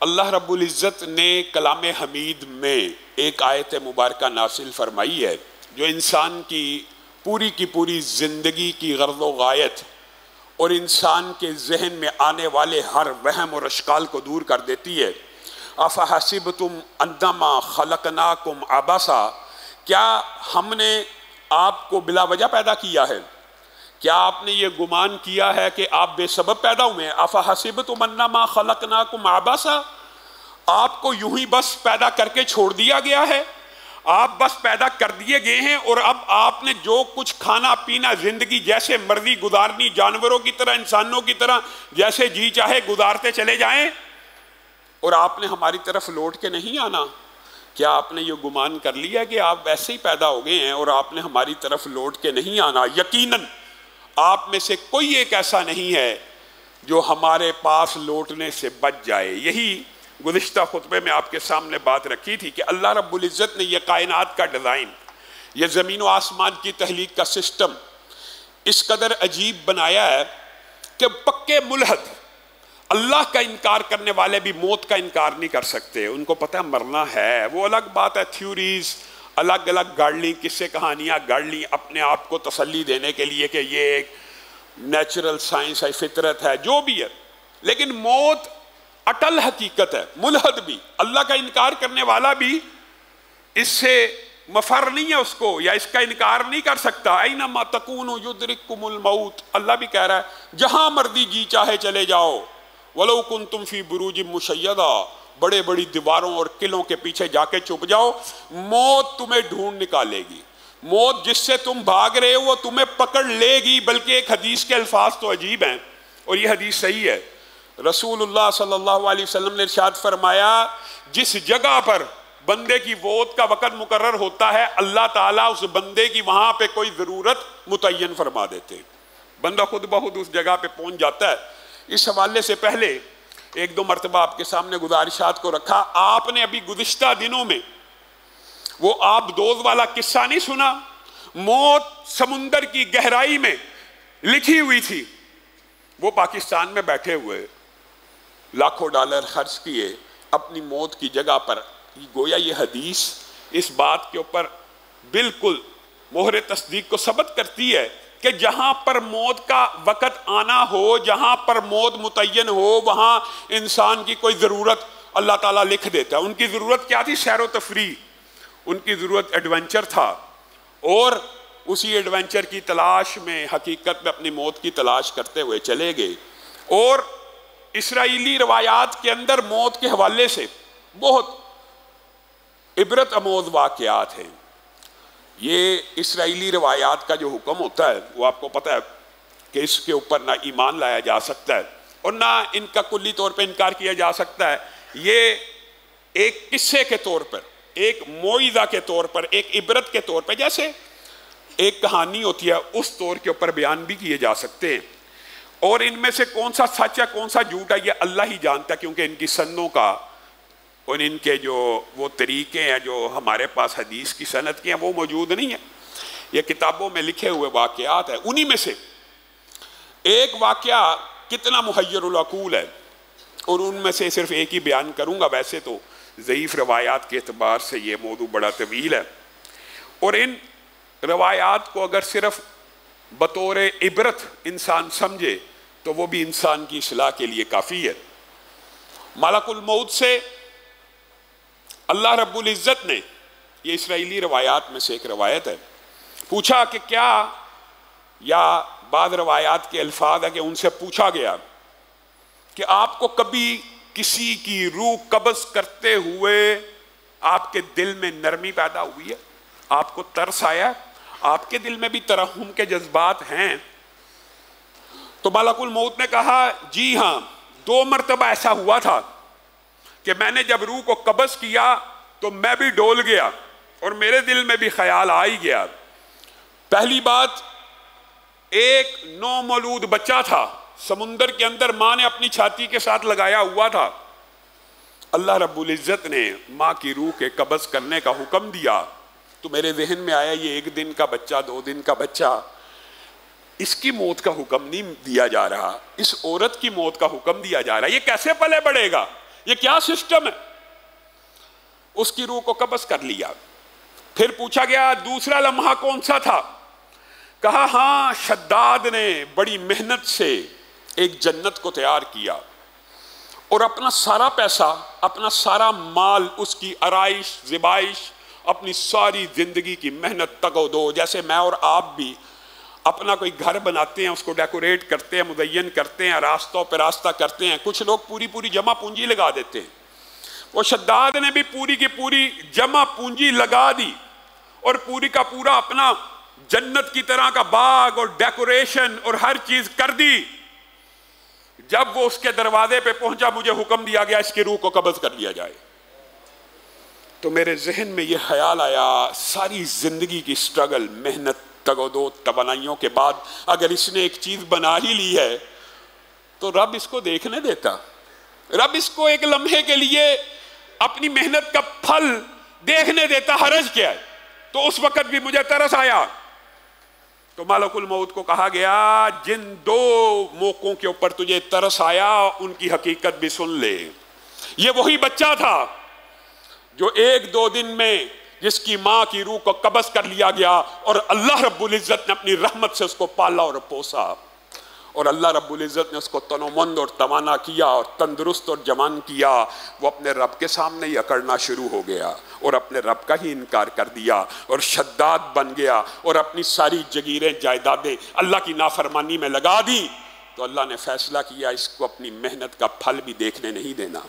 अल्लाह रब्बुल इज़्ज़त ने कलाम हमीद में एक आयत मुबारका नासिल फरमाई है जो इंसान की पूरी ज़िंदगी की गर्ज़ व गायत और इंसान के जहन में आने वाले हर वहम और अशकाल को दूर कर देती है। अफ़हसिबतुम अन्नमा खलक़नाकुम अबसा, क्या हमने आपको बिला वजह पैदा किया है? क्या आपने ये गुमान किया है कि आप बेसबब पैदा हुए हैं? अफ़हसिबतुम अन्नमा खलक़नाकुम अबसा, आपको यूं ही बस पैदा करके छोड़ दिया गया है? आप बस पैदा कर दिए गए हैं और अब आपने जो कुछ खाना पीना जिंदगी जैसे मर्जी गुजारनी, जानवरों की तरह इंसानों की तरह जैसे जी चाहे गुजारते चले जाएं, और आपने हमारी तरफ लौट के नहीं आना? क्या आपने ये गुमान कर लिया कि आप वैसे ही पैदा हो गए हैं और आपने हमारी तरफ लौट के नहीं आना? यकीनन आप में से कोई एक ऐसा नहीं है जो हमारे पास लौटने से बच जाए। यही गुज़िश्ता खुतबे में आपके सामने बात रखी थी कि अल्लाह रब्बुल इज़्ज़त ने यह कायनात का डिज़ाइन, यह ज़मीन व आसमान की तहलीक का सिस्टम इस कदर अजीब बनाया है कि पक्के मुल्हद अल्लाह का इनकार करने वाले भी मौत का इनकार नहीं कर सकते। उनको पता है मरना है, वो अलग बात है। थ्योरीज अलग अलग गाड़ ली, किस्से कहानियाँ गाड़ ली अपने आप को तसल्ली देने के लिए कि ये एक नेचुरल साइंस है, फितरत है, जो भी है, लेकिन मौत अटल हकीकत है। मुल्हद भी, अल्लाह का इनकार करने वाला भी इससे मफर नहीं है उसको, या इसका इनकार नहीं कर सकता। ऐनमा तकूनु युद्रिकुमुल मौत, अल्लाह भी कह रहा है जहां मर्जी जी चाहे चले जाओ। वलो कुंतुम फी बुरूजिम मुशय्यदा, बड़े बड़ी दीवारों और किलों के पीछे जाके छुप जाओ, मौत तुम्हें ढूंढ निकालेगी। मौत जिससे तुम भाग रहे हो वो तुम्हें पकड़ लेगी। बल्कि एक हदीस के अल्फाज तो अजीब हैं और ये हदीस सही है। रसूलुल्लाह सल्लल्लाहु अलैहि वसल्लम ने इरशाद फरमाया, जिस जगह पर बंदे की मौत का वक़्त मुकर्रर होता है, अल्लाह ताला उस बंदे की वहां पे कोई ज़रूरत मुतय्यन फरमा देते हैं। बंदा खुद बहुत उस जगह पे पहुंच जाता है। इस हवाले से पहले एक दो मरतबा आपके सामने गुजारिशात को रखा। आपने अभी गुज़िश्ता दिनों में वो आबदोज़ वाला किस्सा नहीं सुना? मौत समुंदर की गहराई में लिखी हुई थी। वो पाकिस्तान में बैठे हुए लाखों डॉलर खर्च किए अपनी मौत की जगह पर। गोया ये हदीस इस बात के ऊपर बिल्कुल मोहरे तस्दीक को सबत करती है कि जहां पर मौत का वक़्त आना हो, जहां पर मौत मुतय्यन हो, वहां इंसान की कोई ज़रूरत अल्लाह ताला लिख देता है। उनकी ज़रूरत क्या थी? सैर व तफरी। उनकी ज़रूरत एडवेंचर था और उसी एडवेंचर की तलाश में हकीकत में अपनी मौत की तलाश करते हुए चले गए। और इसराइली रवायात के अंदर मौत के हवाले से बहुत इबरत आमोज़ वाक़यात हैं। ये इसराइली रवायात का जो हुक्म होता है वो आपको पता है कि इसके ऊपर ना ईमान लाया जा सकता है और ना इनका कुल्ली तौर पर इनकार किया जा सकता है। ये एक किस्से के तौर पर, एक मोइज़ा के तौर पर, एक इबरत के तौर पर, जैसे एक कहानी होती है उस तौर के ऊपर बयान भी किए जा सकते हैं। और इनमें से कौन सा सच है कौन सा झूठ है ये अल्लाह ही जानता है, क्योंकि इनकी सनदों का और इनके जो वो तरीके हैं जो हमारे पास हदीस की सनद के हैं वो मौजूद नहीं है। ये किताबों में लिखे हुए वाक़यात है। उन्हीं में से एक वाक़या कितना मुहय्यरुल अक़ूल है और उनमें से सिर्फ एक ही बयान करूँगा। वैसे तो ज़ईफ़ रवायात के एतबार से ये मौजू बड़ा तवील है और इन रवायात को अगर सिर्फ बतौर इबरत इंसान समझे तो वो भी इंसान की इस्लाह के लिए काफ़ी है। मलकुल मौत से अल्लाह रब्बुल इज़्ज़त ने, ये इसराइली रवायात में से एक रवायत है, पूछा कि क्या, या बाद रवायात के अल्फाज है कि उनसे पूछा गया कि आपको कभी किसी की रूह कब्ज़ करते हुए आपके दिल में नरमी पैदा हुई है? आपको तरस आया? आपके दिल में भी तरहम के जज्बात हैं? तो मलकुल मौत ने कहा, जी हाँ, 2 मरतबा ऐसा हुआ था कि मैंने जब रूह को कब्ज़ किया तो मैं भी डोल गया और मेरे दिल में भी ख्याल आ ही गया। पहली बात, एक नौमौलूद बच्चा था समुंदर के अंदर, माँ ने अपनी छाती के साथ लगाया हुआ था। अल्लाह रब्बुल इज़्ज़त ने माँ की रूह के कब्ज़ करने का हुक्म दिया तो मेरे जहन में आया ये 1 दिन का बच्चा, 2 दिन का बच्चा, इसकी मौत का हुक्म नहीं दिया जा रहा, इस औरत की मौत का हुक्म दिया जा रहा है। ये कैसे पले बढ़ेगा? ये क्या सिस्टम है? उसकी रूह को कब्ज़ कर लिया। फिर पूछा गया दूसरा लम्हा कौन सा था? कहा हाँ, शद्दाद ने बड़ी मेहनत से एक जन्नत को तैयार किया और अपना सारा पैसा, अपना सारा माल, उसकी आराइश ज़िबाइश, अपनी सारी जिंदगी की मेहनत तगो-दो, जैसे मैं और आप भी अपना कोई घर बनाते हैं, उसको डेकोरेट करते हैं, मुज़य्यन करते हैं, रास्तों पर रास्ता करते हैं, कुछ लोग पूरी पूरी जमा पूंजी लगा देते हैं। वो शद्दाद ने भी पूरी की पूरी जमा पूंजी लगा दी और पूरी का पूरा अपना जन्नत की तरह का बाग और डेकोरेशन और हर चीज कर दी। जब वो उसके दरवाजे पे पहुंचा, मुझे हुक्म दिया गया इसकी रूह को कब्ज़ कर लिया जाए। तो मेरे जहन में ये ख्याल आया, सारी जिंदगी की स्ट्रगल, मेहनत, तगोदो, तमन्नाइयों के बाद अगर इसने एक चीज बना ही ली है तो रब इसको देखने देता, रब इसको एक लम्हे के लिए अपनी मेहनत का फल देखने देता, हरज क्या है? तो उस वक्त भी मुझे तरस आया। तो मालकुल मौत को कहा गया, जिन दो मौकों के ऊपर तुझे तरस आया उनकी हकीकत भी सुन ले। ये वही बच्चा था जो एक दो दिन में जिसकी मां की रूह को कब्ज़ कर लिया गया और अल्लाह रब्बुल इज़्ज़त ने अपनी रहमत से उसको पाला और पोसा, और अल्लाह रब्बुल इज़्ज़त ने उसको तनोमंद और तवाना किया और तंदुरुस्त और जवान किया। वो अपने रब के सामने ही अकड़ना शुरू हो गया और अपने रब का ही इनकार कर दिया और शद्दाद बन गया और अपनी सारी जगीरें जायदादें अल्लाह की नाफरमानी में लगा दी। तो अल्लाह ने फैसला किया इसको अपनी मेहनत का फल भी देखने नहीं देना।